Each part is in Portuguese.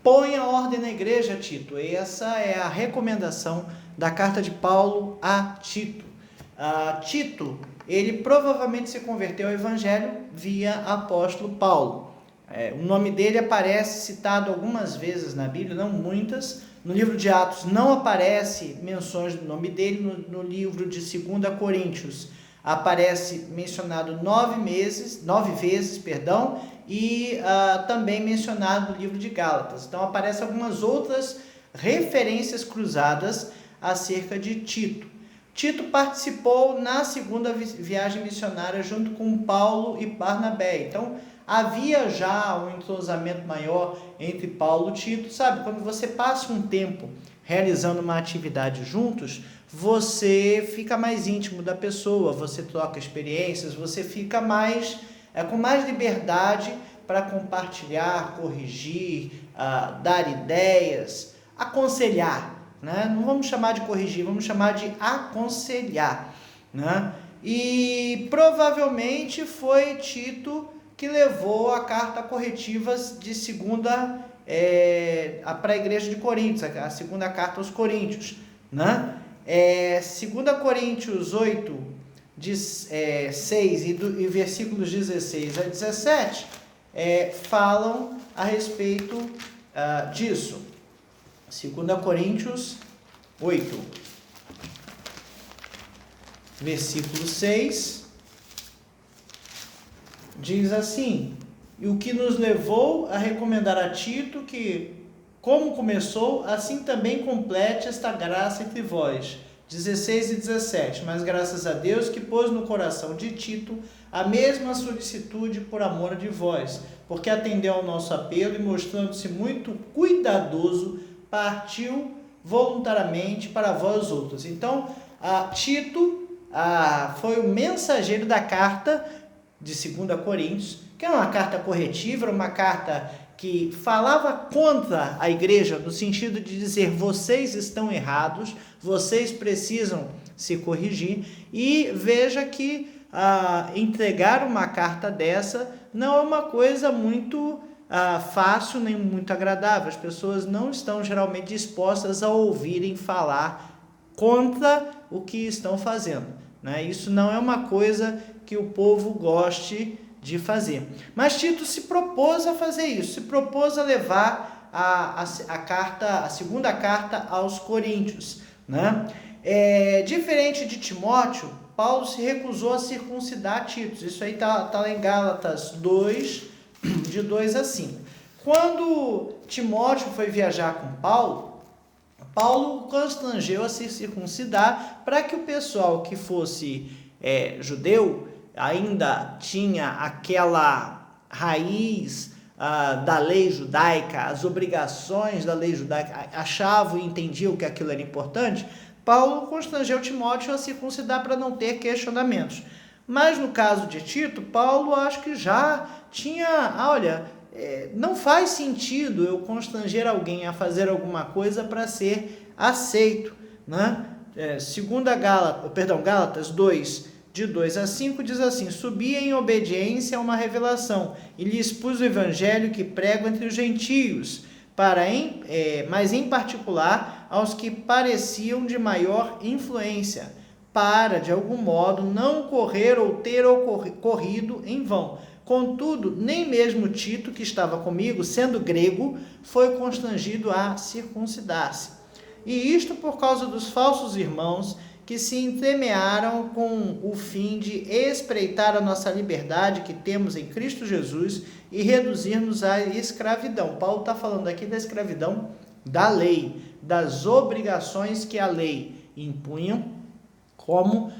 põe a ordem na igreja, Tito. Essa é a recomendação da carta de Paulo a Tito. Tito, ele provavelmente se converteu ao evangelho via apóstolo Paulo. O nome dele aparece citado algumas vezes na Bíblia, não muitas. No livro de Atos não aparece menções do nome dele. No livro de 2 Coríntios aparece mencionado 9 vezes, e também mencionado no livro de Gálatas. Então aparecem algumas outras referências cruzadas acerca de Tito. Tito participou na segunda viagem missionária junto com Paulo e Barnabé. Então havia já um entrosamento maior entre Paulo e Tito. Sabe, quando você passa um tempo realizando uma atividade juntos, você fica mais íntimo da pessoa, você troca experiências, você fica com mais liberdade para compartilhar, corrigir, dar ideias, aconselhar, né? Não vamos chamar de corrigir, vamos chamar de aconselhar, né? E provavelmente foi Tito que levou a carta corretiva de segunda para a igreja de Coríntios, a segunda carta aos Coríntios, né? 2 Coríntios 8, 6 e versículos 16 a 17 falam a respeito disso. 2 Coríntios 8, versículo 6, diz assim: e o que nos levou a recomendar a Tito que, como começou, assim também complete esta graça entre vós. 16 e 17, mas graças a Deus que pôs no coração de Tito a mesma solicitude por amor de vós, porque atendeu ao nosso apelo e, mostrando-se muito cuidadoso, partiu voluntariamente para vós outros. Então, Tito foi o mensageiro da carta de 2 Coríntios, que é uma carta corretiva, era uma carta que falava contra a igreja, no sentido de dizer: vocês estão errados, vocês precisam se corrigir. E veja que entregar uma carta dessa não é uma coisa muito fácil nem muito agradável. As pessoas não estão geralmente dispostas a ouvirem falar contra o que estão fazendo, né? Isso não é uma coisa que o povo goste de fazer. Mas Tito se propôs a fazer isso, se propôs a levar a segunda carta aos Coríntios, né? Diferente de Timóteo, Paulo se recusou a circuncidar Tito. Isso aí está lá em Gálatas 2, de 2 a 5. Quando Timóteo foi viajar com Paulo constrangeu a se circuncidar para que o pessoal que fosse judeu ainda tinha aquela raiz da lei judaica, as obrigações da lei judaica, achavam e entendiam que aquilo era importante. Paulo constrangeu Timóteo a circuncidar para não ter questionamentos. Mas no caso de Tito, Paulo acho que já tinha, não faz sentido eu constranger alguém a fazer alguma coisa para ser aceito, né? Gálatas 2, de 2 a 5, diz assim: subi em obediência a uma revelação, e lhe expus o evangelho que prego entre os gentios, mas em particular aos que pareciam de maior influência, para, de algum modo, não correr ou ter corrido em vão. Contudo, nem mesmo Tito, que estava comigo, sendo grego, foi constrangido a circuncidar-se. E isto por causa dos falsos irmãos que se entremearam com o fim de espreitar a nossa liberdade que temos em Cristo Jesus e reduzir-nos à escravidão. Paulo está falando aqui da escravidão da lei, das obrigações que a lei impunha como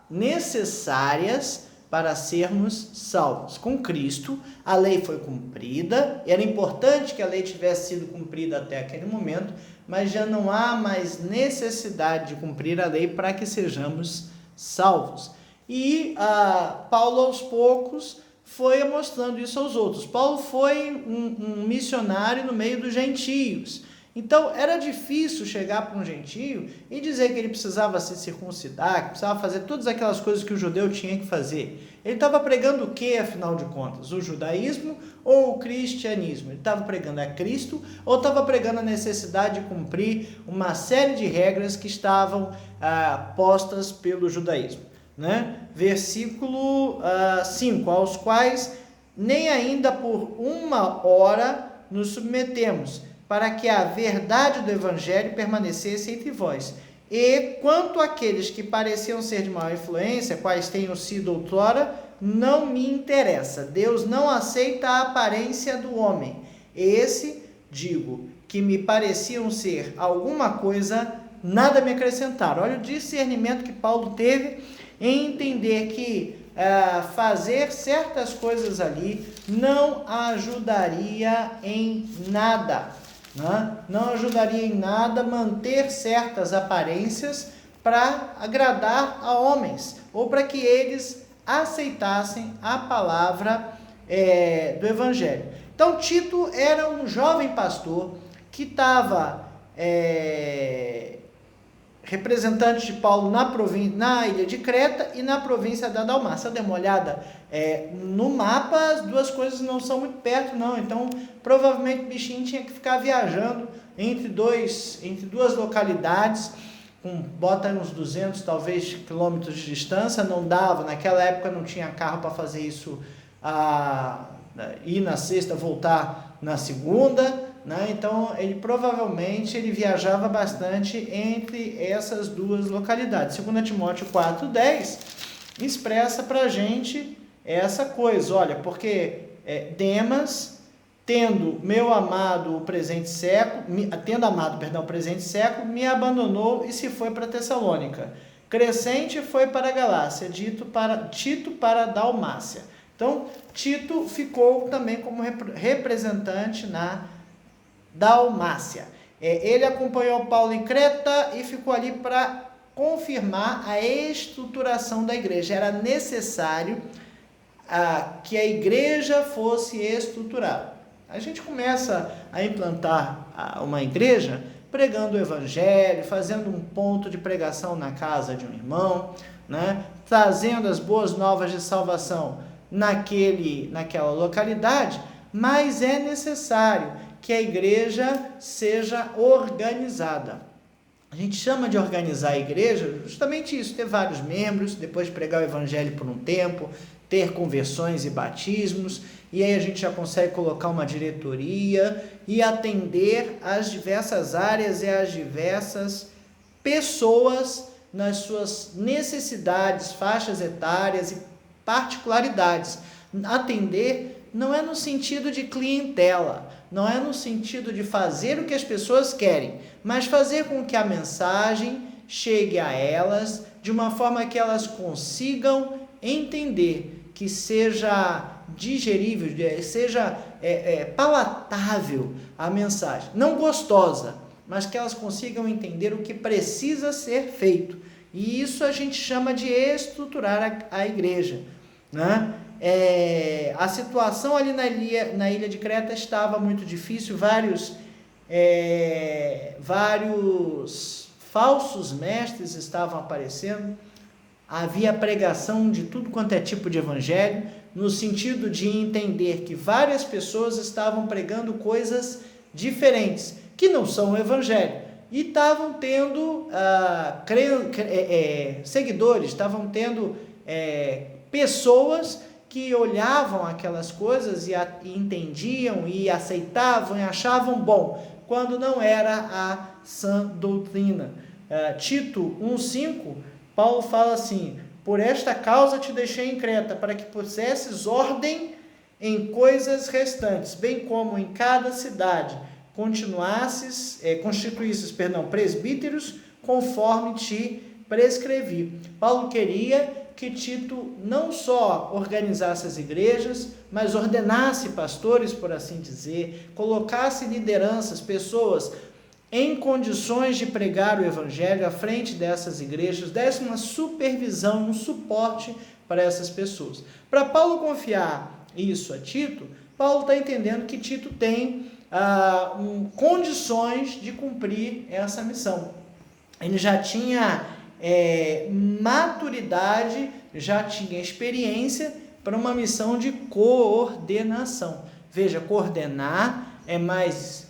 necessárias para sermos salvos. Com Cristo, a lei foi cumprida, era importante que a lei tivesse sido cumprida até aquele momento, mas já não há mais necessidade de cumprir a lei para que sejamos salvos. E Paulo, aos poucos, foi mostrando isso aos outros. Paulo foi um missionário no meio dos gentios. Então, era difícil chegar para um gentio e dizer que ele precisava se circuncidar, que precisava fazer todas aquelas coisas que o judeu tinha que fazer. Ele estava pregando o que, afinal de contas? O judaísmo ou o cristianismo? Ele estava pregando a Cristo ou estava pregando a necessidade de cumprir uma série de regras que estavam postas pelo judaísmo? Né? Versículo 5, aos quais nem ainda por 1 hora nos submetemos, para que a verdade do evangelho permanecesse entre vós. E quanto àqueles que pareciam ser de maior influência, quais tenham sido outrora, não me interessa. Deus não aceita a aparência do homem. Esse, digo, que me pareciam ser alguma coisa, nada me acrescentaram. Olha o discernimento que Paulo teve em entender que fazer certas coisas ali não ajudaria em nada. Não ajudaria em nada manter certas aparências para agradar a homens, ou para que eles aceitassem a palavra do Evangelho. Então, Tito era um jovem pastor que estava representante de Paulo na ilha de Creta e na província da Dalmácia. Dê uma olhada no mapa, as duas coisas não são muito perto, não. Então, provavelmente o bichinho tinha que ficar viajando entre duas localidades, bota uns 200, talvez, quilômetros de distância. Não dava, naquela época não tinha carro para fazer isso, ir na sexta, voltar na segunda, né? Então, provavelmente ele viajava bastante entre essas duas localidades. 2 Timóteo 4,10 expressa para a gente essa coisa. Olha, porque Demas, tendo amado o presente século, me abandonou e se foi para Tessalônica. Crescente foi para a Galácia, Tito para a Dalmácia. Então, Tito ficou também como representante na Dalmácia. Ele acompanhou Paulo em Creta e ficou ali para confirmar a estruturação da igreja. Era necessário que a igreja fosse estruturada. A gente começa a implantar uma igreja pregando o evangelho, fazendo um ponto de pregação na casa de um irmão, né? Trazendo as boas novas de salvação naquela localidade, mas é necessário que a igreja seja organizada. A gente chama de organizar a igreja justamente isso, ter vários membros, depois de pregar o evangelho por um tempo, ter conversões e batismos, e aí a gente já consegue colocar uma diretoria e atender as diversas áreas e as diversas pessoas nas suas necessidades, faixas etárias e particularidades. Atender não é no sentido de clientela, não é no sentido de fazer o que as pessoas querem, mas fazer com que a mensagem chegue a elas de uma forma que elas consigam entender, que seja digerível, seja palatável a mensagem, não gostosa, mas que elas consigam entender o que precisa ser feito. E isso a gente chama de estruturar a igreja, né? A situação ali na ilha de Creta estava muito difícil, vários falsos mestres estavam aparecendo, havia pregação de tudo quanto é tipo de evangelho, no sentido de entender que várias pessoas estavam pregando coisas diferentes, que não são o evangelho, e estavam tendo seguidores, estavam tendo pessoas que olhavam aquelas coisas e entendiam e aceitavam e achavam bom, quando não era a sã doutrina. Tito 1,5, Paulo fala assim: por esta causa te deixei em Creta, para que pusesses ordem em coisas restantes, bem como em cada cidade constituísses presbíteros, conforme te prescrevi. Paulo queria que Tito não só organizasse as igrejas, mas ordenasse pastores, por assim dizer, colocasse lideranças, pessoas em condições de pregar o evangelho à frente dessas igrejas, desse uma supervisão, um suporte para essas pessoas. Para Paulo confiar isso a Tito, Paulo está entendendo que Tito tem condições de cumprir essa missão. Ele já tinha maturidade já tinha experiência para uma missão de coordenação. Veja, coordenar é mais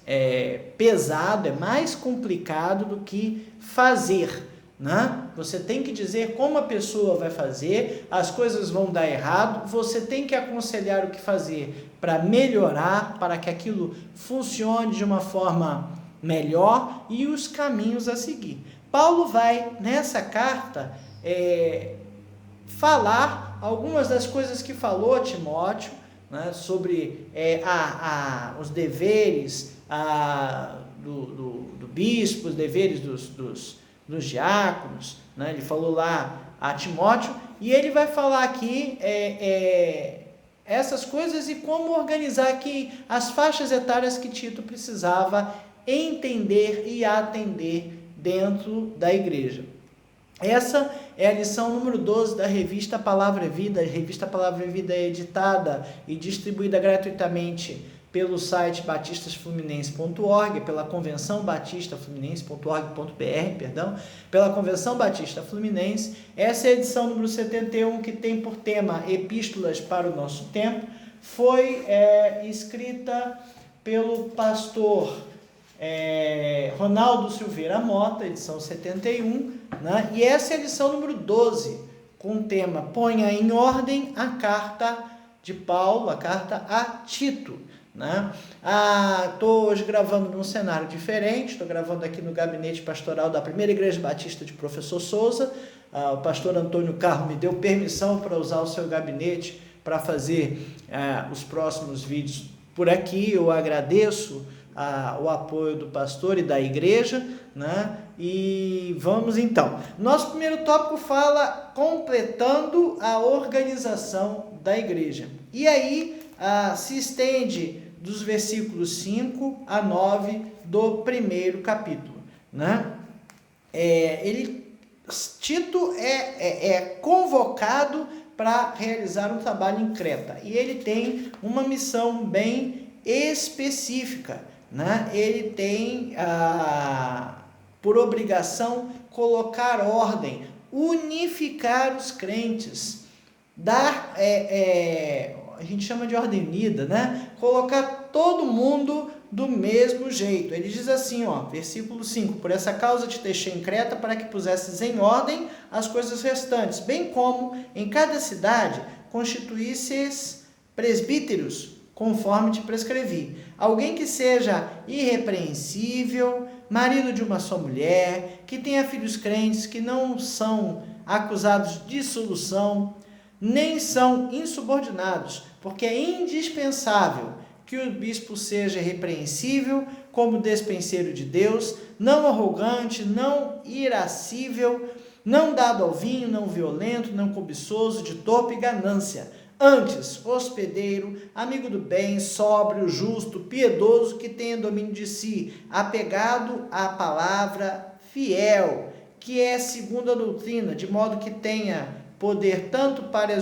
pesado, é mais complicado do que fazer, né? Você tem que dizer como a pessoa vai fazer, as coisas vão dar errado, você tem que aconselhar o que fazer para melhorar, para que aquilo funcione de uma forma melhor e os caminhos a seguir. Paulo vai, nessa carta, falar algumas das coisas que falou a Timóteo, né, sobre os deveres do bispo, os deveres dos diáconos, né? Ele falou lá a Timóteo, e ele vai falar aqui essas coisas e como organizar aqui as faixas etárias que Tito precisava entender e atender dentro da igreja. Essa é a lição número 12 da revista Palavra e Vida. A revista Palavra e Vida é editada e distribuída gratuitamente pelo site batistasfluminense.org, pela Convenção Batista Fluminense.org.br, pela Convenção Batista Fluminense. Essa é a edição número 71, que tem por tema Epístolas para o Nosso Tempo. Foi escrita pelo pastor Ronaldo Silveira Mota, edição 71, né? E essa é a edição número 12, com o tema Ponha em Ordem a Carta de Paulo, a Carta a Tito, né? Estou hoje gravando num cenário diferente, estou gravando aqui no gabinete pastoral da Primeira Igreja Batista de Professor Souza. O pastor Antônio Carro me deu permissão para usar o seu gabinete para fazer os próximos vídeos por aqui. Eu agradeço o apoio do pastor e da igreja, né? E vamos então. Nosso primeiro tópico fala completando a organização da igreja. E aí se estende dos versículos 5 a 9 do primeiro capítulo, né? Tito é convocado para realizar um trabalho em Creta, e ele tem uma missão bem específica, né? Ele tem por obrigação colocar ordem, unificar os crentes, dar, a gente chama de ordem unida, né? Colocar todo mundo do mesmo jeito. Ele diz assim, versículo 5, por essa causa te deixei em Creta, para que pusesses em ordem as coisas restantes, bem como em cada cidade constituísses presbíteros, conforme te prescrevi. Alguém que seja irrepreensível, marido de uma só mulher, que tenha filhos crentes, que não são acusados de dissolução, nem são insubordinados, porque é indispensável que o bispo seja irrepreensível, como despenseiro de Deus, não arrogante, não irascível, não dado ao vinho, não violento, não cobiçoso, de torpe ganância. Antes, hospedeiro, amigo do bem, sóbrio, justo, piedoso, que tenha domínio de si, apegado à palavra, fiel, que é segundo a doutrina, de modo que tenha poder tanto para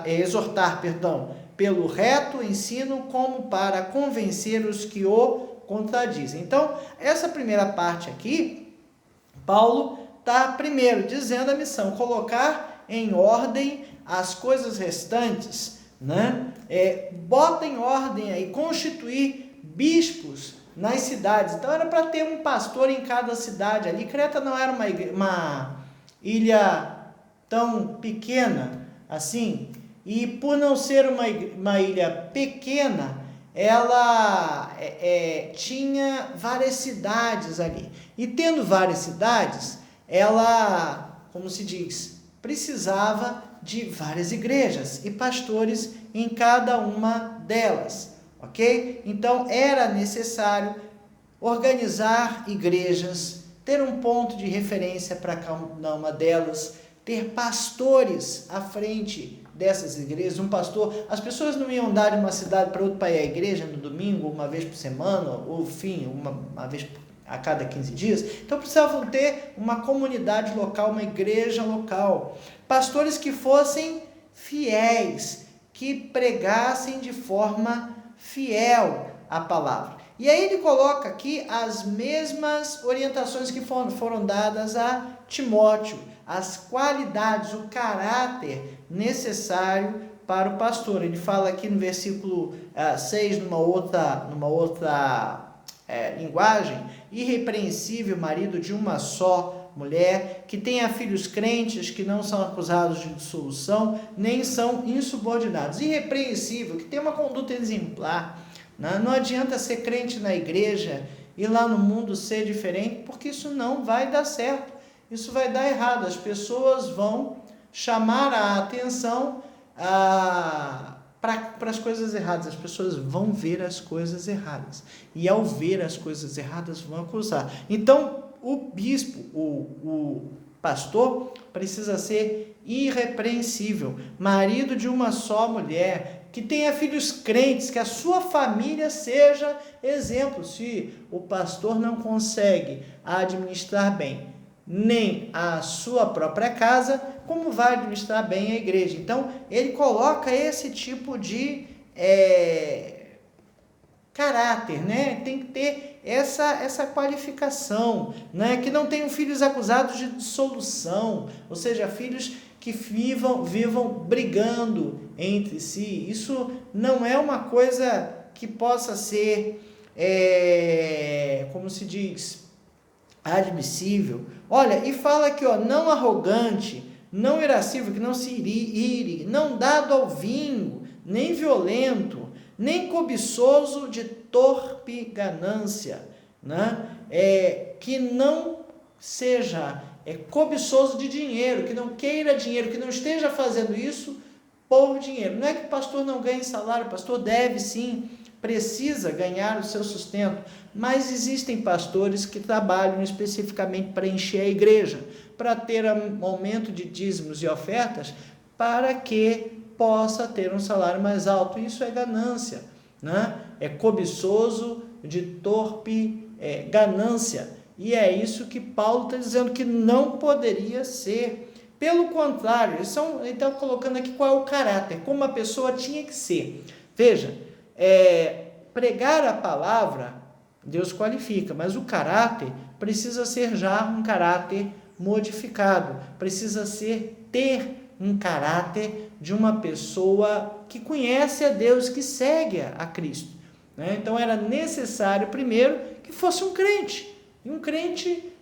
exortar, pelo reto ensino, como para convencer os que o contradizem. Então, essa primeira parte aqui, Paulo está primeiro dizendo a missão, colocar em ordem as coisas restantes, né? Bota em ordem aí, constituir bispos nas cidades. Então era para ter um pastor em cada cidade ali. Creta não era uma ilha tão pequena assim, e por não ser uma ilha pequena, ela tinha várias cidades ali. E tendo várias cidades, ela, como se diz, precisava de várias igrejas e pastores em cada uma delas, ok? Então era necessário organizar igrejas, ter um ponto de referência para cada uma delas, ter pastores à frente dessas igrejas, um pastor. As pessoas não iam andar de uma cidade para outra para ir à igreja no domingo, uma vez por semana, ou uma vez a cada 15 dias. Então precisavam ter uma comunidade local, uma igreja local, pastores que fossem fiéis, que pregassem de forma fiel a palavra. E aí ele coloca aqui as mesmas orientações que foram dadas a Timóteo, as qualidades, o caráter necessário para o pastor. Ele fala aqui no versículo 6, numa outra linguagem: irrepreensível, marido de uma só mulher, que tenha filhos crentes, que não são acusados de dissolução, nem são insubordinados. Irrepreensível, que tem uma conduta exemplar. Não adianta ser crente na igreja e lá no mundo ser diferente, porque isso não vai dar certo, isso vai dar errado. As pessoas vão chamar a atenção para as coisas erradas, as pessoas vão ver as coisas erradas, e ao ver as coisas erradas vão acusar. Então o bispo, o pastor, precisa ser irrepreensível, marido de uma só mulher, que tenha filhos crentes, que a sua família seja exemplo. Se o pastor não consegue administrar bem nem a sua própria casa, como vai administrar bem a igreja? Então, ele coloca esse tipo de caráter, né? Tem que ter essa qualificação, né? Que não tenham filhos acusados de dissolução, ou seja, filhos que vivam brigando entre si. Isso não é uma coisa que possa ser, como se diz, admissível. Olha, e fala aqui, não arrogante, não irascível, que não se ire, não dado ao vinho, nem violento, nem cobiçoso de torpe ganância, né? Que não seja cobiçoso de dinheiro, que não queira dinheiro, que não esteja fazendo isso por dinheiro. Não é que o pastor não ganhe salário, o pastor deve sim, precisa ganhar o seu sustento, mas existem pastores que trabalham especificamente para encher a igreja, para ter um aumento de dízimos e ofertas, para que possa ter um salário mais alto. Isso é ganância, né? É cobiçoso de torpe ganância. E é isso que Paulo está dizendo que não poderia ser. Pelo contrário, ele está colocando aqui qual é o caráter, como a pessoa tinha que ser. Veja, pregar a palavra, Deus qualifica, mas o caráter precisa ser já um caráter modificado, precisa ter um caráter de uma pessoa que conhece a Deus, que segue a Cristo, né? Então era necessário primeiro que fosse um crente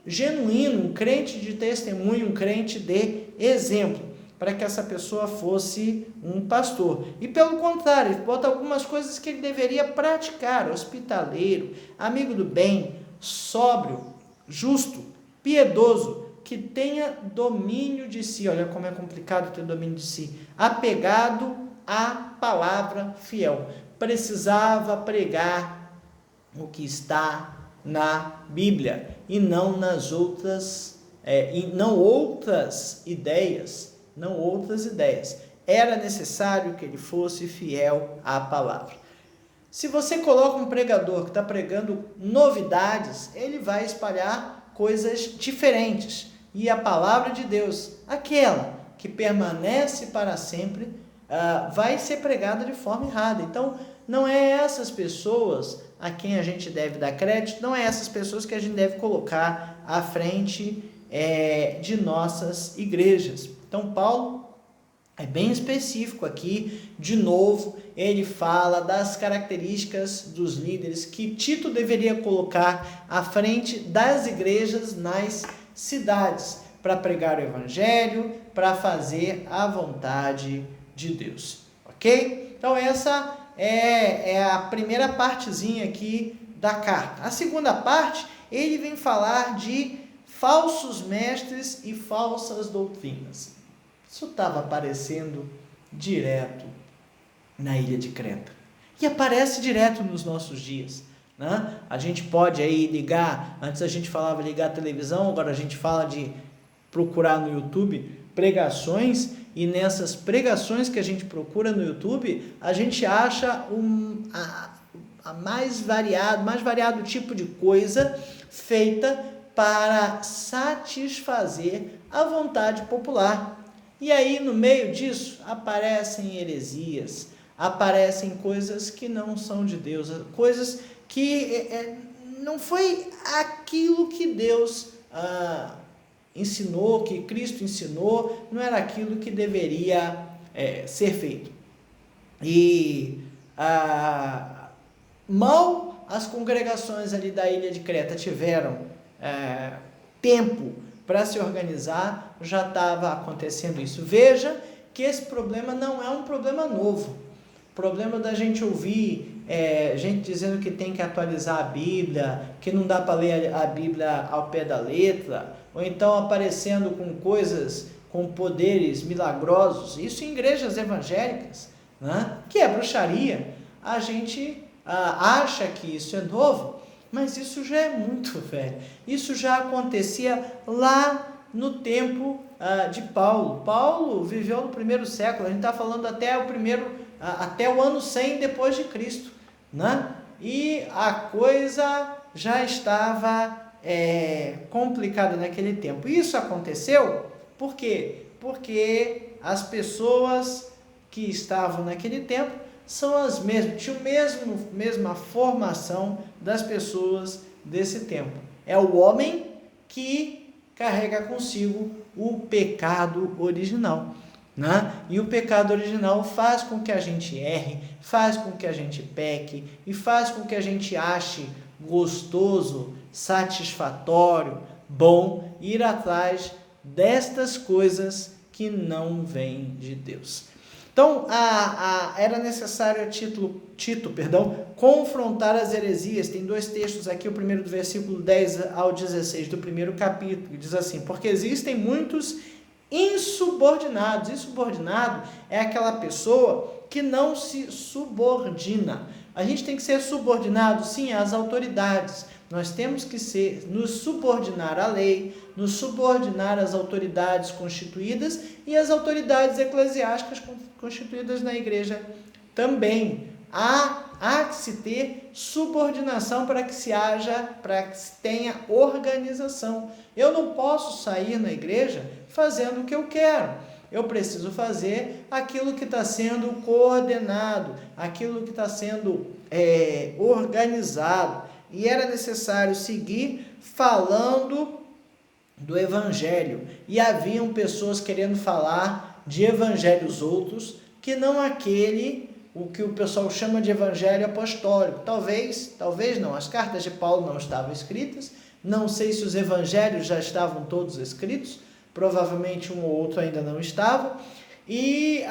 genuíno, um crente de testemunho, um crente de exemplo, para que essa pessoa fosse um pastor. E pelo contrário, ele bota algumas coisas que ele deveria praticar: hospitaleiro, amigo do bem, sóbrio, justo, piedoso, que tenha domínio de si. Olha como é complicado ter domínio de si. Apegado à palavra, fiel. Precisava pregar o que está na Bíblia e não nas outras, não outras ideias. Era necessário que ele fosse fiel à palavra. Se você coloca um pregador que está pregando novidades, ele vai espalhar coisas diferentes. E a palavra de Deus, aquela que permanece para sempre, vai ser pregada de forma errada. Então, não é essas pessoas a quem a gente deve dar crédito, não é essas pessoas que a gente deve colocar à frente de nossas igrejas. Então, Paulo é bem específico aqui. De novo, ele fala das características dos líderes que Tito deveria colocar à frente das igrejas nas cidades, para pregar o evangelho, para fazer a vontade de Deus. Ok? Então, essa é a primeira partezinha aqui da carta. A segunda parte, ele vem falar de falsos mestres e falsas doutrinas. Isso estava aparecendo direto na ilha de Creta. E aparece direto nos nossos dias, né? A gente pode aí ligar, antes a gente falava ligar a televisão, agora a gente fala de procurar no YouTube pregações, e nessas pregações que a gente procura no YouTube, a gente acha mais variado tipo de coisa feita para satisfazer a vontade popular. E aí, no meio disso, aparecem heresias, aparecem coisas que não são de Deus, coisas que não foi aquilo que Deus ensinou, que Cristo ensinou, não era aquilo que deveria ser feito. E mal as congregações ali da ilha de Creta tiveram tempo para se organizar, já estava acontecendo isso. Veja que esse problema não é um problema novo. O problema da gente ouvir gente dizendo que tem que atualizar a Bíblia, que não dá para ler a Bíblia ao pé da letra, ou então aparecendo com coisas, com poderes milagrosos, isso em igrejas evangélicas, né? Que é bruxaria. A gente acha que isso é novo, mas isso já é muito velho. Isso já acontecia lá no tempo de Paulo. Paulo viveu no primeiro século, a gente está falando até o ano 100 depois de Cristo, né? E a coisa já estava complicada naquele tempo. Isso aconteceu por quê? Porque as pessoas que estavam naquele tempo são as mesmas, tinham mesma formação das pessoas desse tempo. É o homem que carrega consigo o pecado original, né? E o pecado original faz com que a gente erre, faz com que a gente peque e faz com que a gente ache gostoso, satisfatório, bom ir atrás destas coisas que não vêm de Deus. Então, era necessário Tito, confrontar as heresias. Tem 2 textos aqui, o primeiro do versículo 10 ao 16 do primeiro capítulo, que diz assim: porque existem muitos insubordinados. Insubordinado é aquela pessoa que não se subordina. A gente tem que ser subordinado, sim, às autoridades. Nós temos que nos subordinar à lei, nos subordinar às autoridades constituídas e às autoridades eclesiásticas constituídas na igreja também. Há que se ter subordinação para que se tenha organização. Eu não posso sair na igreja fazendo o que eu quero. Eu preciso fazer aquilo que está sendo coordenado, aquilo que está sendo organizado. E era necessário seguir falando do evangelho. E haviam pessoas querendo falar de evangelhos outros, que não aquele, o que o pessoal chama de evangelho apostólico. Talvez não, as cartas de Paulo não estavam escritas, não sei se os evangelhos já estavam todos escritos, provavelmente um ou outro ainda não estava, e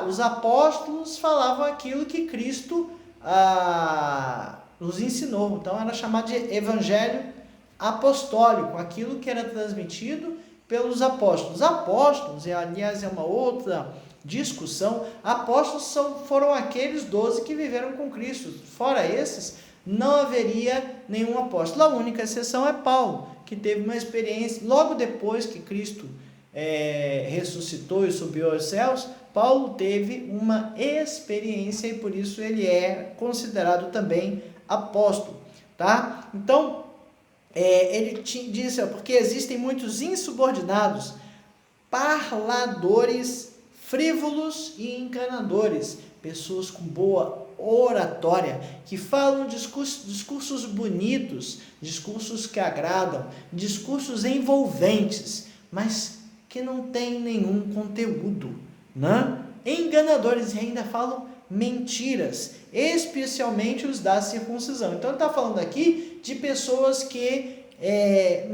os apóstolos falavam aquilo que Cristo nos ensinou. Então era chamado de evangelho apostólico, aquilo que era transmitido pelos apóstolos. Apóstolos, aliás, é uma outra discussão. Apóstolos foram aqueles 12 que viveram com Cristo. Fora esses, não haveria nenhum apóstolo. A única exceção é Paulo, que teve uma experiência, logo depois que Cristo ressuscitou e subiu aos céus, Paulo teve uma experiência e por isso ele é considerado também apóstolo, tá? Então, ele disse, porque existem muitos insubordinados, parladores, frívolos e enganadores, pessoas com boa oratória, que falam discursos bonitos, discursos que agradam, discursos envolventes, mas que não tem nenhum conteúdo, né? Enganadores, e ainda falam mentiras, especialmente os da circuncisão. Então ele está falando aqui de pessoas que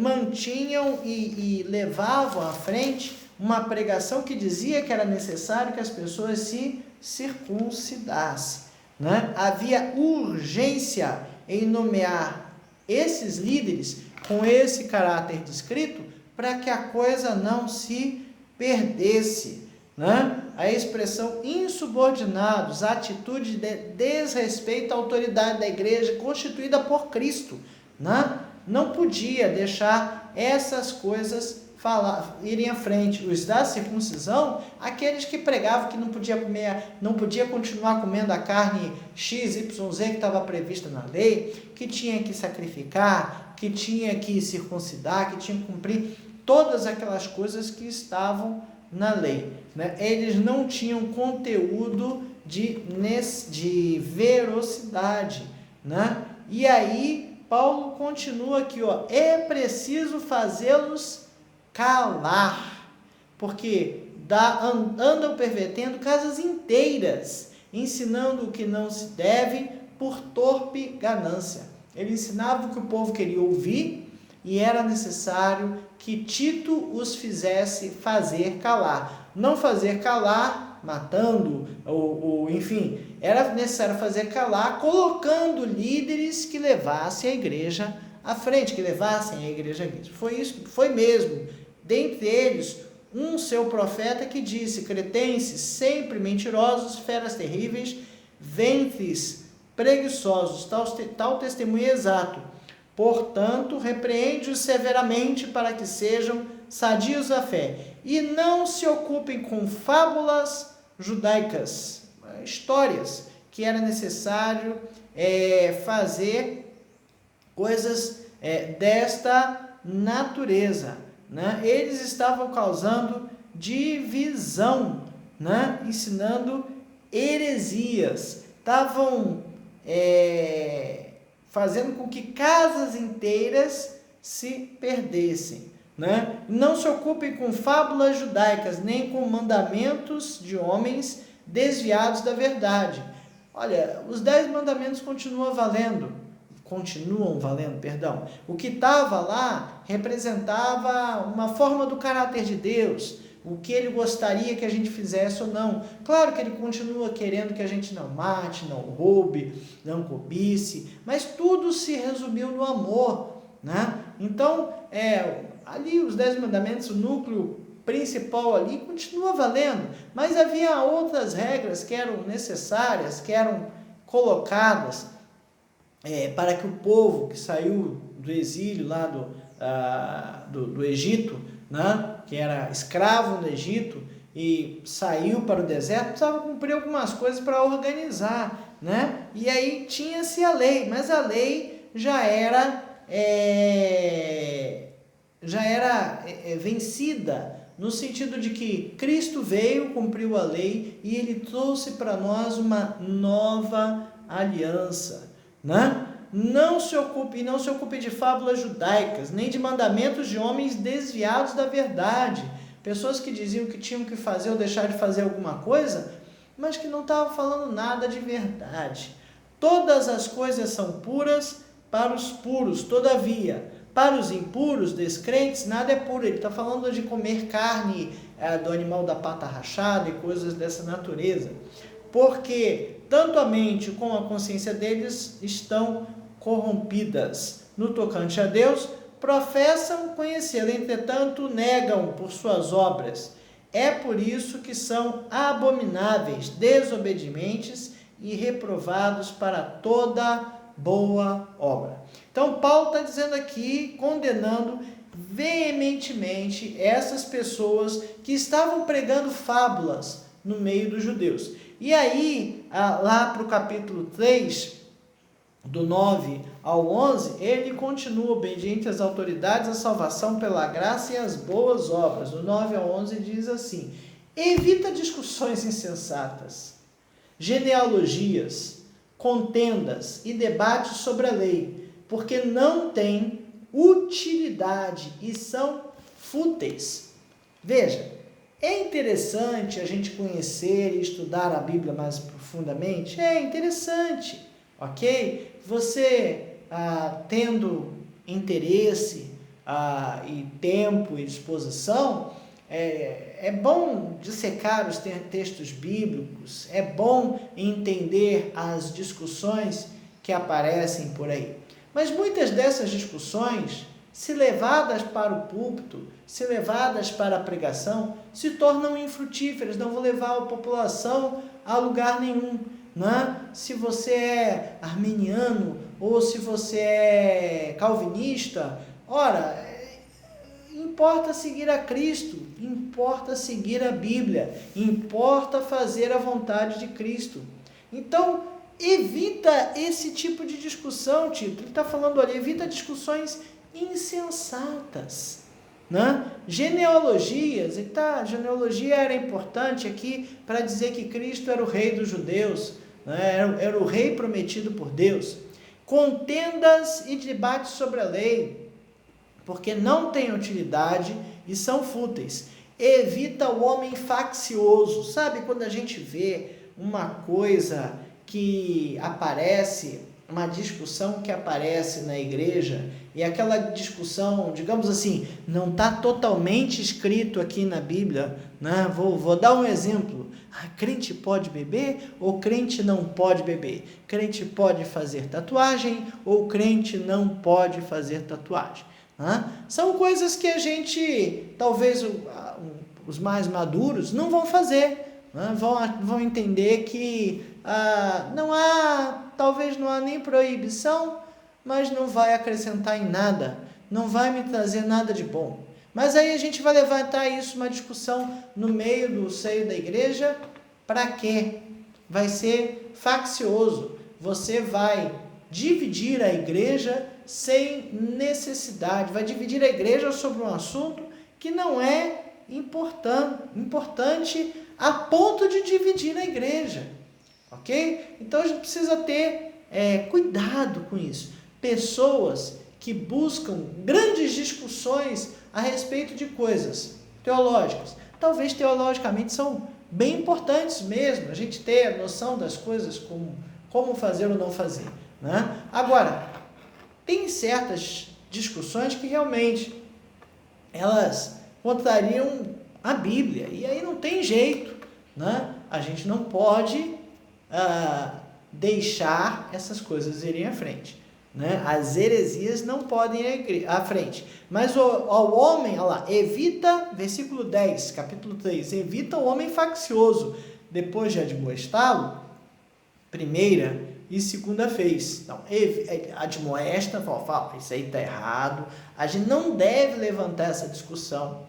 mantinham e levavam à frente uma pregação que dizia que era necessário que as pessoas se circuncidassem, né? Havia urgência em nomear esses líderes com esse caráter descrito para que a coisa não se perdesse, né? A expressão insubordinados, a atitude de desrespeito à autoridade da igreja constituída por Cristo, né? Não podia deixar essas coisas irem à frente. Os da circuncisão, aqueles que pregavam que não podia continuar comendo a carne XYZ que estava prevista na lei, que tinha que sacrificar, que tinha que circuncidar, que tinha que cumprir todas aquelas coisas que estavam na lei, né? Eles não tinham conteúdo de veracidade, né? E aí Paulo continua aqui, é preciso fazê-los calar, porque andam pervertendo casas inteiras, ensinando o que não se deve por torpe ganância. Ele ensinava o que o povo queria ouvir e era necessário que Tito os fizesse fazer calar. Não fazer calar matando, enfim, era necessário fazer calar colocando líderes que levassem a igreja à frente, que levassem a igreja à frente. Foi isso, foi mesmo. Dentre eles, um seu profeta que disse: cretenses, sempre mentirosos, feras terríveis, ventres preguiçosos, tal testemunho exato. Portanto, repreende-os severamente para que sejam sadios à fé e não se ocupem com fábulas judaicas, histórias, que era necessário fazer coisas desta natureza, né? Eles estavam causando divisão, né? Ensinando heresias, estavam fazendo com que casas inteiras se perdessem, né? Não se ocupem com fábulas judaicas, nem com mandamentos de homens desviados da verdade. Olha, os 10 mandamentos continuam valendo, perdão. O que estava lá representava uma forma do caráter de Deus, o que ele gostaria que a gente fizesse ou não. Claro que ele continua querendo que a gente não mate, não roube, não cobice, mas tudo se resumiu no amor, né? Então, ali os 10 mandamentos, o núcleo principal ali continua valendo, mas havia outras regras que eram necessárias, que eram colocadas para que o povo que saiu do exílio lá do Egito, né, que era escravo no Egito e saiu para o deserto, precisava cumprir algumas coisas para organizar, né? E aí tinha-se a lei, mas a lei já era vencida, no sentido de que Cristo veio, cumpriu a lei e ele trouxe para nós uma nova aliança, né? Não se ocupe de fábulas judaicas, nem de mandamentos de homens desviados da verdade. Pessoas que diziam que tinham que fazer ou deixar de fazer alguma coisa, mas que não estavam falando nada de verdade. Todas as coisas são puras para os puros, todavia, para os impuros, descrentes, nada é puro. Ele está falando de comer carne do animal da pata rachada e coisas dessa natureza. Porque tanto a mente como a consciência deles estão corrompidas. No tocante a Deus, professam conhecê-lo, entretanto negam por suas obras. É por isso que são abomináveis, desobedientes e reprovados para toda boa obra. Então Paulo está dizendo aqui, condenando veementemente essas pessoas que estavam pregando fábulas no meio dos judeus. E aí, lá para o capítulo 3, do 9 ao 11, ele continua: obediente às autoridades, a salvação pela graça e as boas obras. Do 9 ao 11 diz assim: evita discussões insensatas, genealogias, contendas e debates sobre a lei, porque não têm utilidade e são fúteis. Veja, é interessante a gente conhecer e estudar a Bíblia mais profundamente? É interessante, ok? Você, tendo interesse e tempo e disposição, é bom dissecar os textos bíblicos, é bom entender as discussões que aparecem por aí. Mas muitas dessas discussões, se levadas para o púlpito, se levadas para a pregação, se tornam infrutíferas, não vão levar a população a lugar nenhum, né? Se você é arminiano ou se você é calvinista, ora, importa seguir a Cristo, importa seguir a Bíblia, importa fazer a vontade de Cristo. Então, evita esse tipo de discussão, Tito. Ele está falando ali, evita discussões insensatas, né? Genealogias, genealogia era importante aqui para dizer que Cristo era o rei dos judeus, né? Era o rei prometido por Deus. Contendas e debates sobre a lei, porque não têm utilidade e são fúteis. Evita o homem faccioso. Sabe quando a gente vê uma coisa que aparece, uma discussão que aparece na igreja, e aquela discussão, digamos assim, não está totalmente escrito aqui na Bíblia, né? Vou dar um exemplo. Crente pode beber ou crente não pode beber? Crente pode fazer tatuagem ou crente não pode fazer tatuagem? São coisas que a gente, talvez os mais maduros, não vão fazer. Vão entender que talvez não há nem proibição, mas não vai acrescentar em nada, não vai me trazer nada de bom. Mas aí a gente vai levantar isso, uma discussão no meio do seio da igreja, para quê? Vai ser faccioso, você vai dividir a igreja sem necessidade, vai dividir a igreja sobre um assunto que não é importante a ponto de dividir a igreja, ok? Então a gente precisa ter cuidado com isso. Pessoas que buscam grandes discussões a respeito de coisas teológicas, talvez teologicamente são bem importantes mesmo, a gente ter a noção das coisas, como fazer ou não fazer, né? Agora, tem certas discussões que realmente elas contrariam a Bíblia, e aí não tem jeito, né? A gente não pode deixar essas coisas irem à frente, né? As heresias não podem ir à frente, mas ao homem, olha lá, evita, versículo 10, capítulo 3, evita o homem faccioso, depois de admoestá-lo, primeira e segunda vez. Então, admoesta, fala, isso aí está errado, a gente não deve levantar essa discussão.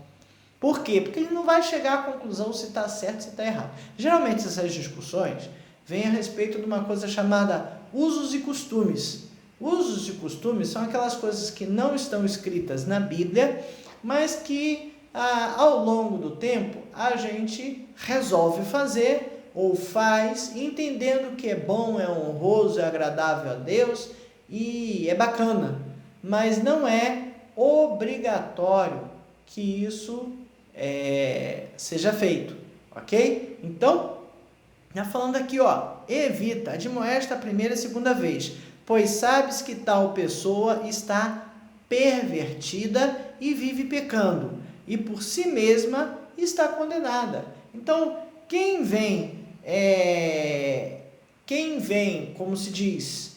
Por quê? Porque ele não vai chegar à conclusão se está certo, se está errado. Geralmente essas discussões vêm a respeito de uma coisa chamada usos e costumes. Usos e costumes são aquelas coisas que não estão escritas na Bíblia, mas que ao longo do tempo a gente resolve fazer ou faz, entendendo que é bom, é honroso, é agradável a Deus e é bacana, mas não é obrigatório que isso seja feito, ok? Então, já falando aqui, evita, admoesta a primeira e segunda vez, pois sabes que tal pessoa está pervertida e vive pecando, e por si mesma está condenada. Então, quem vem, como se diz,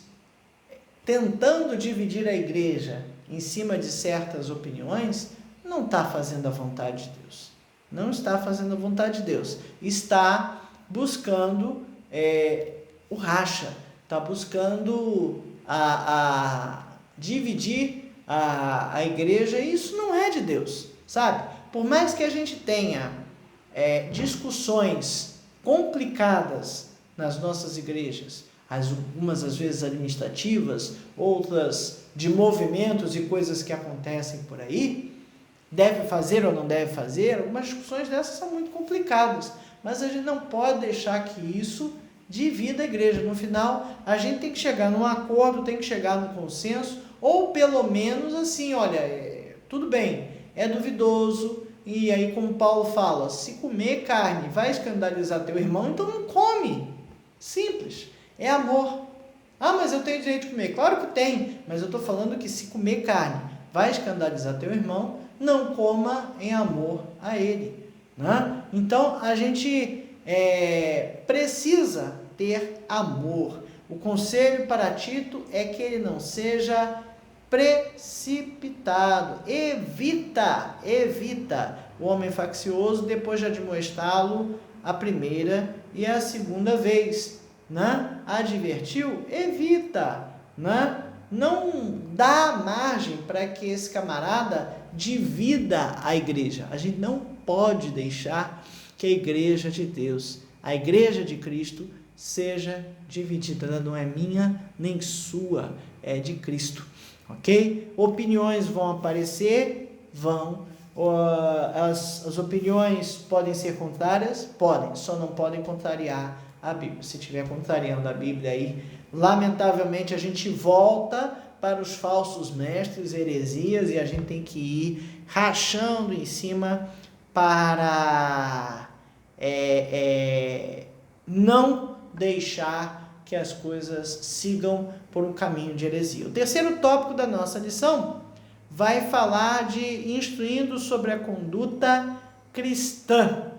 tentando dividir a igreja em cima de certas opiniões, não está fazendo a vontade de Deus. Não está fazendo a vontade de Deus. Está buscando o racha, está buscando dividir a igreja, e isso não é de Deus, sabe? Por mais que a gente tenha discussões complicadas nas nossas igrejas, algumas às vezes administrativas, outras de movimentos e coisas que acontecem por aí, deve fazer ou não deve fazer, algumas discussões dessas são muito complicadas, mas a gente não pode deixar que isso divida a igreja. No final, a gente tem que chegar num acordo, tem que chegar num consenso, ou pelo menos assim, olha, tudo bem, é duvidoso, e aí como Paulo fala, se comer carne vai escandalizar teu irmão, então não come. Simples, é amor. Mas eu tenho direito de comer. Claro que tem, mas eu estou falando que se comer carne vai escandalizar teu irmão, não coma em amor a ele, né? Então, a gente precisa ter amor. O conselho para Tito é que ele não seja precipitado. Evita o homem faccioso depois de admoestá-lo a primeira e a segunda vez, né? Advertiu? Evita, né? Não dá margem para que esse camarada divida a igreja. A gente não pode deixar que a igreja de Deus, a igreja de Cristo, seja dividida. Ela não é minha nem sua, é de Cristo, ok? Opiniões vão aparecer, as opiniões podem ser contrárias, podem, só não podem contrariar a Bíblia. Se estiver contrariando a Bíblia aí, lamentavelmente a gente volta para os falsos mestres, heresias, e a gente tem que ir rachando em cima para não deixar que as coisas sigam por um caminho de heresia. O terceiro tópico da nossa lição vai falar de instruindo sobre a conduta cristã.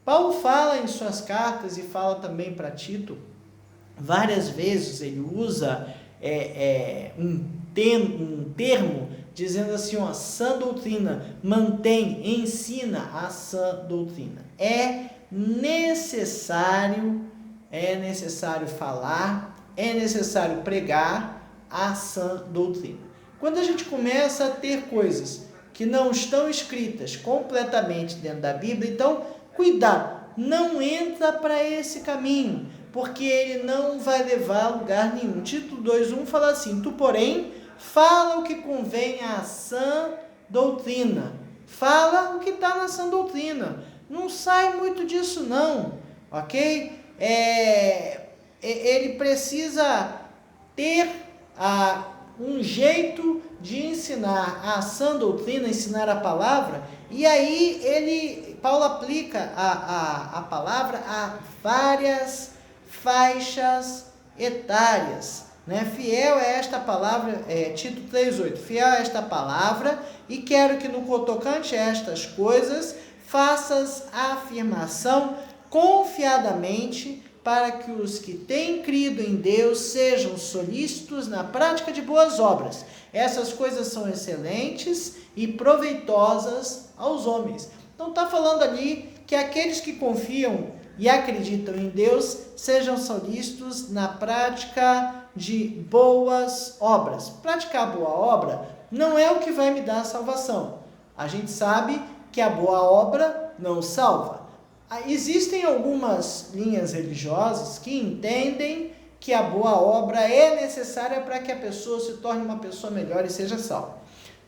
Paulo fala em suas cartas e fala também para Tito, várias vezes ele usa um termo dizendo assim, ó, sã doutrina, mantém, ensina a sã doutrina. É necessário falar, é necessário pregar a sã doutrina. Quando a gente começa a ter coisas que não estão escritas completamente dentro da Bíblia, então, cuidado, não entra para esse caminho, porque ele não vai levar a lugar nenhum. Tito 2:1 fala assim, tu, porém, fala o que convém à sã doutrina. Fala o que está na sã doutrina. Não sai muito disso não, ok? Ele precisa ter um jeito de ensinar a sã doutrina, ensinar a palavra, e aí Paulo aplica a palavra a várias faixas etárias, né? Fiel é esta palavra, Tito 3:8, fiel é esta palavra, e quero que no tocante a estas coisas, faças a afirmação confiadamente, para que os que têm crido em Deus sejam solícitos na prática de boas obras. Essas coisas são excelentes e proveitosas aos homens. Então está falando ali que aqueles que confiam e acreditam em Deus sejam solícitos na prática de boas obras. Praticar boa obra não é o que vai me dar a salvação. A gente sabe que a boa obra não salva. Existem algumas linhas religiosas que entendem que a boa obra é necessária para que a pessoa se torne uma pessoa melhor e seja salva.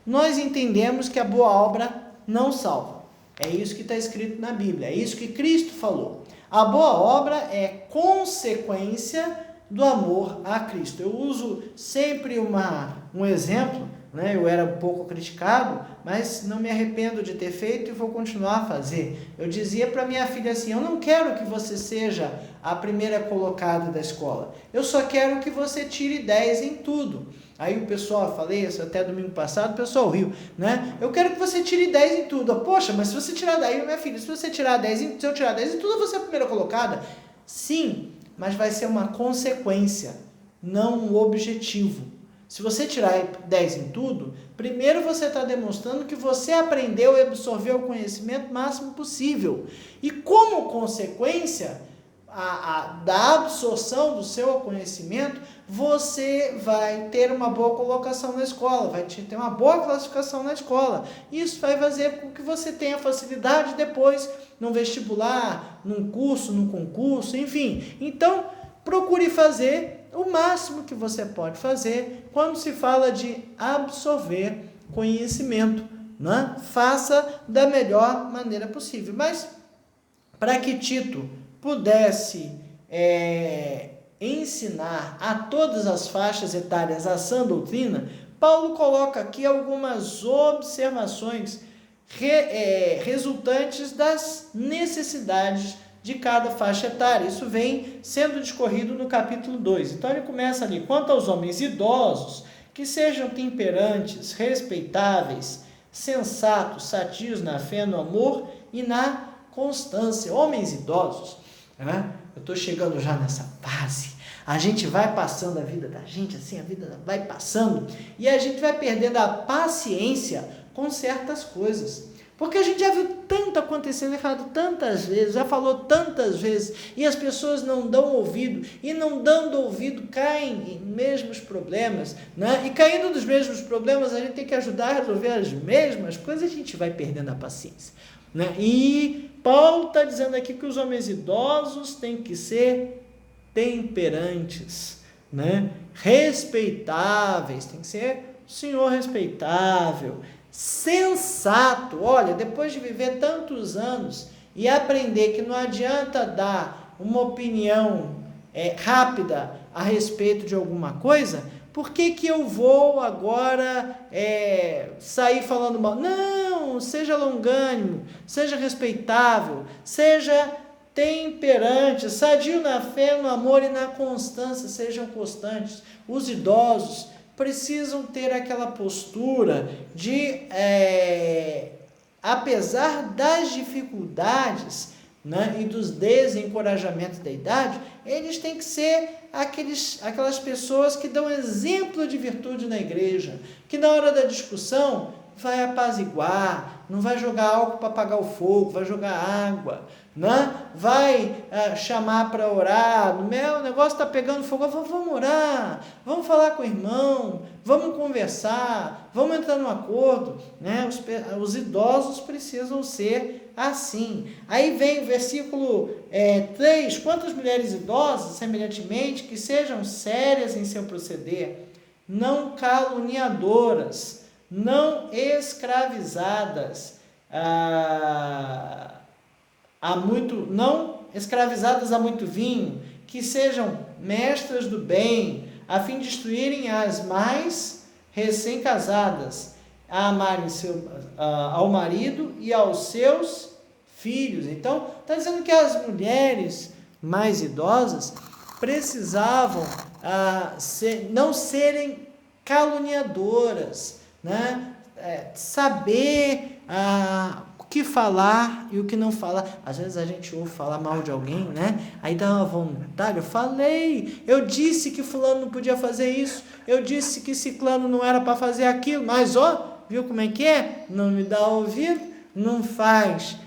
Nós entendemos que a boa obra não salva. É isso que está escrito na Bíblia, é isso que Cristo falou. A boa obra é consequência do amor a Cristo. Eu uso sempre um exemplo, né? Eu era um pouco criticado, mas não me arrependo de ter feito e vou continuar a fazer. Eu dizia para minha filha assim, eu não quero que você seja a primeira colocada da escola, eu só quero que você tire 10 em tudo. Aí o pessoal, falei isso até domingo passado, o pessoal riu, né? Eu quero que você tire 10 em tudo. Poxa, mas se você tirar 10, minha filha, se eu tirar 10 em tudo, eu vou ser a primeira colocada? Sim, mas vai ser uma consequência, não um objetivo. Se você tirar 10 em tudo, primeiro você está demonstrando que você aprendeu e absorveu o conhecimento máximo possível. E como consequência da absorção do seu conhecimento, você vai ter uma boa colocação na escola, vai ter uma boa classificação na escola. Isso vai fazer com que você tenha facilidade depois no vestibular, num curso, num concurso, enfim. Então, procure fazer o máximo que você pode fazer quando se fala de absorver conhecimento, né? Faça da melhor maneira possível. Mas, para que Tito pudesse ensinar a todas as faixas etárias a sã doutrina, Paulo coloca aqui algumas observações resultantes das necessidades de cada faixa etária. Isso vem sendo discorrido no capítulo 2. Então ele começa ali, quanto aos homens idosos, que sejam temperantes, respeitáveis, sensatos, sadios na fé, no amor e na constância. Homens idosos, né? Eu estou chegando já nessa fase, a gente vai passando a vida da gente, assim, a vida vai passando, e a gente vai perdendo a paciência com certas coisas, porque a gente já viu tanto acontecendo errado tantas vezes, já falou tantas vezes, e as pessoas não dão ouvido, e não dando ouvido caem em mesmos problemas, né? E caindo nos mesmos problemas, a gente tem que ajudar a resolver as mesmas coisas, a gente vai perdendo a paciência, né? E Paulo está dizendo aqui que os homens idosos têm que ser temperantes, né? Respeitáveis, tem que ser o senhor respeitável, sensato. Olha, depois de viver tantos anos e aprender que não adianta dar uma opinião rápida a respeito de alguma coisa, por que que eu vou agora sair falando mal? Não, seja longânimo, seja respeitável, seja temperante, sadio na fé, no amor e na constância, sejam constantes. Os idosos precisam ter aquela postura de, apesar das dificuldades, né, e dos desencorajamentos da idade, eles têm que ser aquelas pessoas que dão exemplo de virtude na igreja, que na hora da discussão vai apaziguar, não vai jogar álcool para apagar o fogo, vai jogar água, né? Vai chamar para orar, o negócio está pegando fogo, vamos orar, vamos falar com o irmão, vamos conversar, vamos entrar num acordo, né? Os idosos precisam ser assim. Aí vem o versículo 3, quantas mulheres idosas, semelhantemente, que sejam sérias em seu proceder, não caluniadoras, não escravizadas, não escravizadas a muito vinho, que sejam mestras do bem, a fim de instruírem as mais recém-casadas a amarem ao marido e aos seus filhos. Então, está dizendo que as mulheres mais idosas precisavam não serem caluniadoras, né? Saber o que falar e o que não falar. Às vezes a gente ouve falar mal de alguém, né? Aí dá uma vontade, eu disse que fulano não podia fazer isso, eu disse que ciclano não era para fazer aquilo, mas viu como é que é? Não me dá ouvido, não faz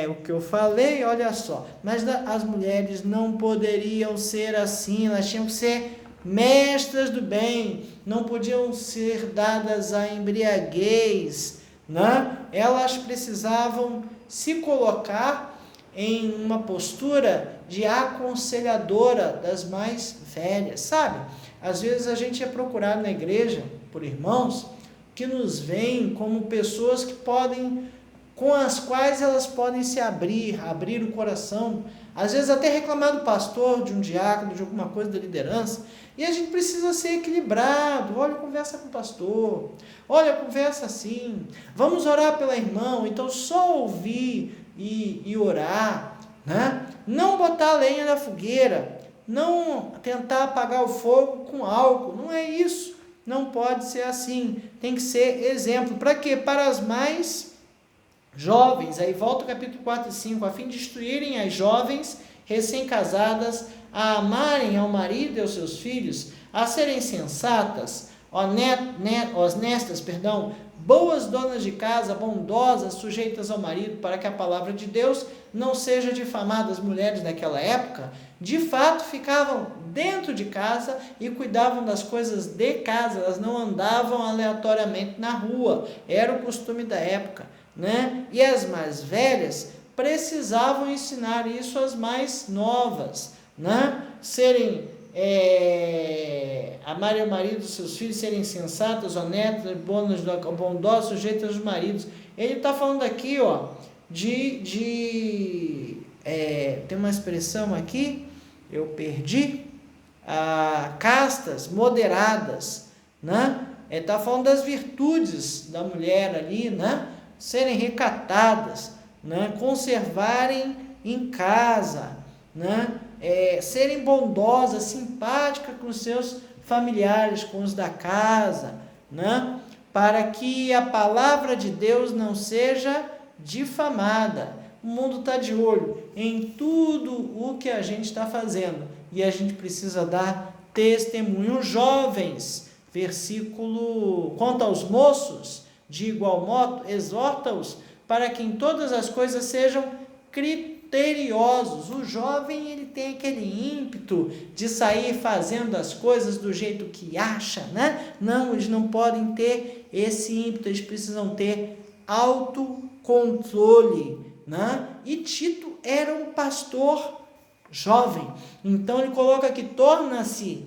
o que eu falei, olha só. Mas as mulheres não poderiam ser assim, elas tinham que ser mestras do bem, não podiam ser dadas à embriaguez, né? Elas precisavam se colocar em uma postura de aconselhadora das mais velhas, sabe? Às vezes a gente é procurado na igreja por irmãos que nos veem como pessoas com as quais elas podem se abrir o coração, às vezes até reclamar do pastor, de um diácono, de alguma coisa da liderança, e a gente precisa ser equilibrado. Olha, conversa com o pastor, olha, conversa assim, vamos orar pela irmã, então só ouvir e orar, né? Não botar a lenha na fogueira, não tentar apagar o fogo com álcool, não é isso, não pode ser assim, tem que ser exemplo. Para quê? Para as mais jovens, aí volta o capítulo 4 e 5, a fim de instruírem as jovens recém-casadas a amarem ao marido e aos seus filhos, a serem sensatas, honestas, boas donas de casa, bondosas, sujeitas ao marido, para que a palavra de Deus não seja difamada. As mulheres naquela época, de fato, ficavam dentro de casa e cuidavam das coisas de casa, elas não andavam aleatoriamente na rua, era o costume da época, né? E as mais velhas precisavam ensinar isso às mais novas, né? Amarem o marido dos seus filhos, serem sensatas, honestas, bondosas, sujeitas aos maridos. Ele está falando aqui, tem uma expressão aqui, eu perdi, castas, moderadas, né? Está falando das virtudes da mulher ali, né? Serem recatadas, né? Conservarem em casa, né? Serem bondosas, simpáticas com os seus familiares, com os da casa, né? Para que a palavra de Deus não seja difamada. O mundo está de olho em tudo o que a gente está fazendo e a gente precisa dar testemunho. Jovens, quanto aos moços, de igual modo, exorta-os para que em todas as coisas sejam criteriosos. O jovem, ele tem aquele ímpeto de sair fazendo as coisas do jeito que acha, né? Não, eles não podem ter esse ímpeto, eles precisam ter autocontrole, né? E Tito era um pastor jovem, então ele coloca que torna-te,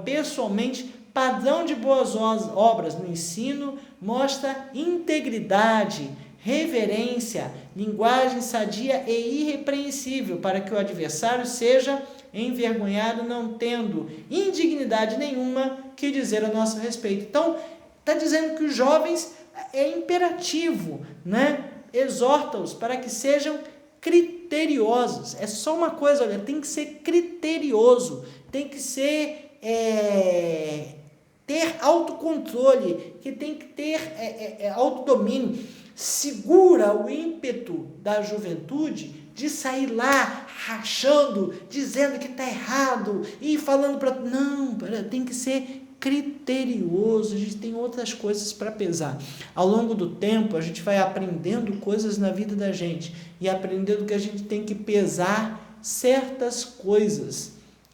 pessoalmente, padrão de boas obras no ensino, mostra integridade, reverência, linguagem sadia e irrepreensível, para que o adversário seja envergonhado, não tendo indignidade nenhuma que dizer a nosso respeito. Então, está dizendo que os jovens é imperativo, né? Exorta-os para que sejam criteriosos. É só uma coisa, olha, tem que ser criterioso, tem que ser ter autocontrole, que tem que ter autodomínio. Segura o ímpeto da juventude de sair lá rachando, dizendo que está errado e falando para... Não, tem que ser criterioso, a gente tem outras coisas para pesar. Ao longo do tempo, a gente vai aprendendo coisas na vida da gente e aprendendo que a gente tem que pesar certas coisas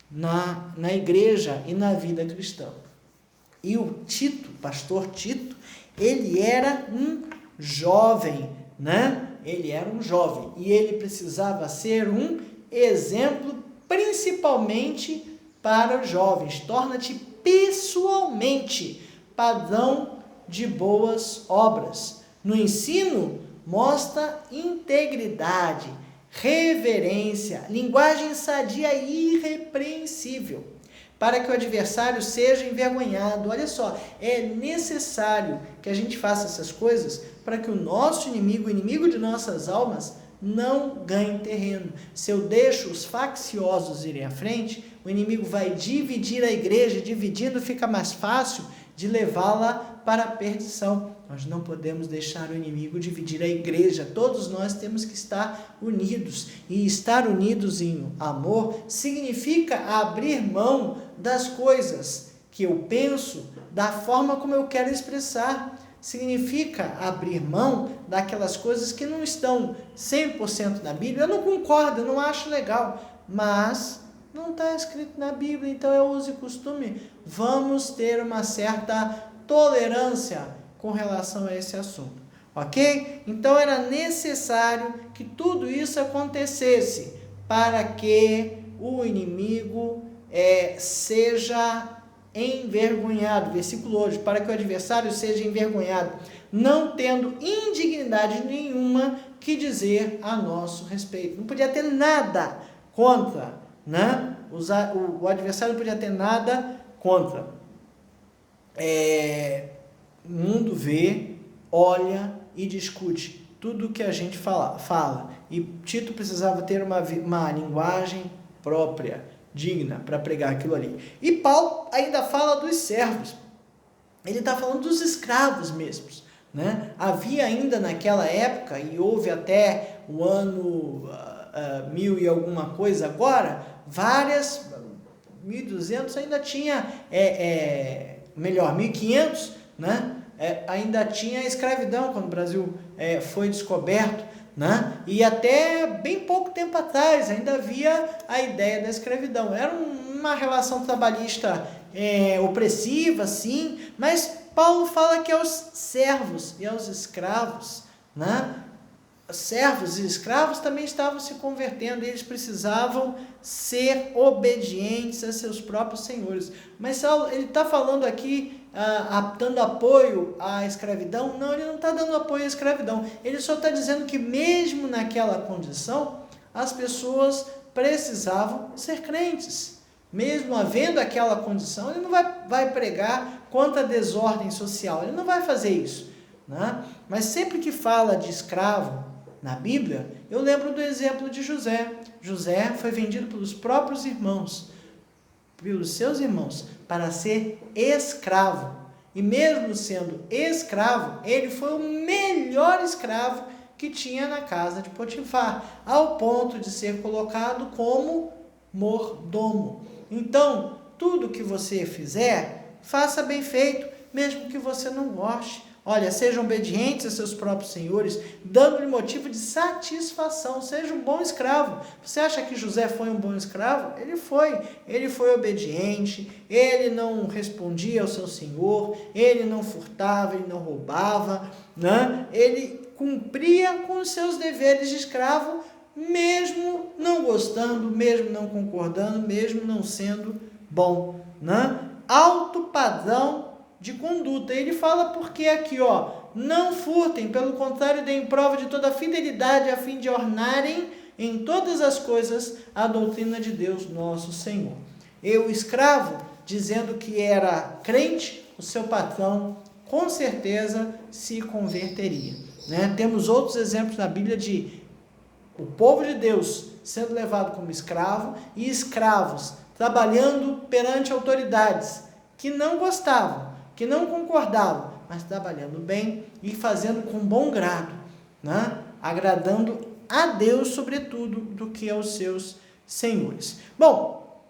na igreja e na vida cristã. E o Tito, pastor Tito, ele era um jovem, né? Ele era um jovem e ele precisava ser um exemplo, principalmente para os jovens. Torna-te pessoalmente padrão de boas obras. No ensino, mostra integridade, reverência, linguagem sadia e irrepreensível, para que o adversário seja envergonhado. Olha só, é necessário que a gente faça essas coisas para que o nosso inimigo, o inimigo de nossas almas, não ganhe terreno. Se eu deixo os facciosos irem à frente, o inimigo vai dividir a igreja, dividindo fica mais fácil de levá-la para a perdição. Nós não podemos deixar o inimigo dividir a igreja, todos nós temos que estar unidos, e estar unidos em amor significa abrir mão das coisas que eu penso, da forma como eu quero expressar, significa abrir mão daquelas coisas que não estão 100% na Bíblia. Eu não concordo, eu não acho legal, mas não está escrito na Bíblia, então é uso e costume. Vamos ter uma certa tolerância com relação a esse assunto, ok? Então era necessário que tudo isso acontecesse para que o inimigo seja envergonhado. Versículo hoje, para que o adversário seja envergonhado, não tendo indignidade nenhuma que dizer a nosso respeito. Não podia ter nada contra, né? O adversário não podia ter nada contra. O mundo vê, olha e discute tudo o que a gente fala. E Tito precisava ter uma linguagem própria, digna, para pregar aquilo ali. E Paulo ainda fala dos servos. Ele está falando dos escravos mesmos, né? Havia ainda naquela época, e houve até o ano 1000 e alguma coisa agora, 1200 ainda tinha, 1500, né? Ainda tinha a escravidão quando o Brasil foi descoberto, né? E até bem pouco tempo atrás ainda havia a ideia da escravidão. Era uma relação trabalhista opressiva, sim, mas Paulo fala que aos servos e aos escravos, né? Servos e escravos também estavam se convertendo e eles precisavam ser obedientes a seus próprios senhores. Mas Saulo, ele está falando aqui, dando apoio à escravidão? Não, ele não está dando apoio à escravidão. Ele só está dizendo que mesmo naquela condição, as pessoas precisavam ser crentes. Mesmo havendo aquela condição, ele não vai pregar contra a desordem social. Ele não vai fazer isso, né? Mas sempre que fala de escravo na Bíblia, eu lembro do exemplo de José. José foi vendido pelos próprios irmãos, pelos seus irmãos, para ser escravo. E mesmo sendo escravo, ele foi o melhor escravo que tinha na casa de Potifar, ao ponto de ser colocado como mordomo. Então, tudo que você fizer, faça bem feito, mesmo que você não goste. Olha, sejam obedientes a seus próprios senhores, dando-lhe motivo de satisfação. Seja um bom escravo. Você acha que José foi um bom escravo? Ele foi obediente, ele não respondia ao seu senhor, ele não furtava, ele não roubava, né? Ele cumpria com os seus deveres de escravo, mesmo não gostando, mesmo não concordando, mesmo não sendo bom, né? Alto padrão de conduta. Ele fala porque aqui, não furtem, pelo contrário, deem prova de toda fidelidade, a fim de ornarem em todas as coisas a doutrina de Deus nosso Senhor. Eu, escravo, dizendo que era crente, o seu patrão com certeza se converteria. Né? Temos outros exemplos na Bíblia de o povo de Deus sendo levado como escravo e escravos trabalhando perante autoridades que não gostavam, que não concordavam, mas trabalhando bem e fazendo com bom grado, né? Agradando a Deus sobretudo do que aos seus senhores. Bom,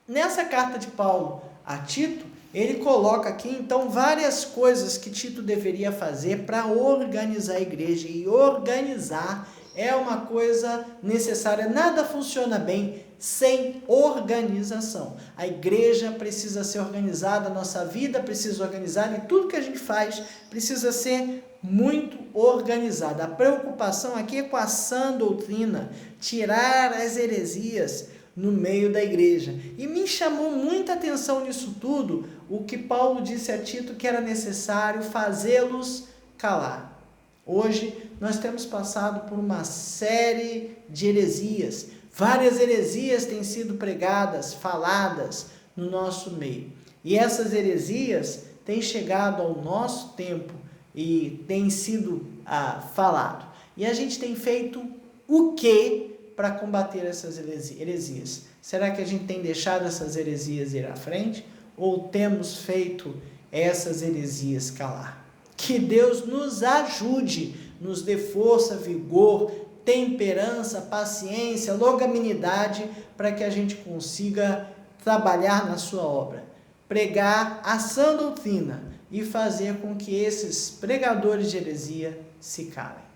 nessa carta de Paulo a Tito, ele coloca aqui então várias coisas que Tito deveria fazer para organizar a igreja, e organizar é uma coisa necessária. Nada funciona bem sem organização. A igreja precisa ser organizada, a nossa vida precisa ser organizada e tudo que a gente faz precisa ser muito organizada. A preocupação aqui é com a sã doutrina, tirar as heresias no meio da igreja. E me chamou muita atenção nisso tudo o que Paulo disse a Tito, que era necessário fazê-los calar. Hoje nós temos passado por uma série de heresias. Várias heresias têm sido pregadas, faladas no nosso meio. E essas heresias têm chegado ao nosso tempo e têm sido falado. E a gente tem feito o que para combater essas heresias? Será que a gente tem deixado essas heresias ir à frente? Ou temos feito essas heresias calar? Que Deus nos ajude, nos dê força, vigor, temperança, paciência, longanimidade, para que a gente consiga trabalhar na sua obra, pregar a sã doutrina e fazer com que esses pregadores de heresia se calem.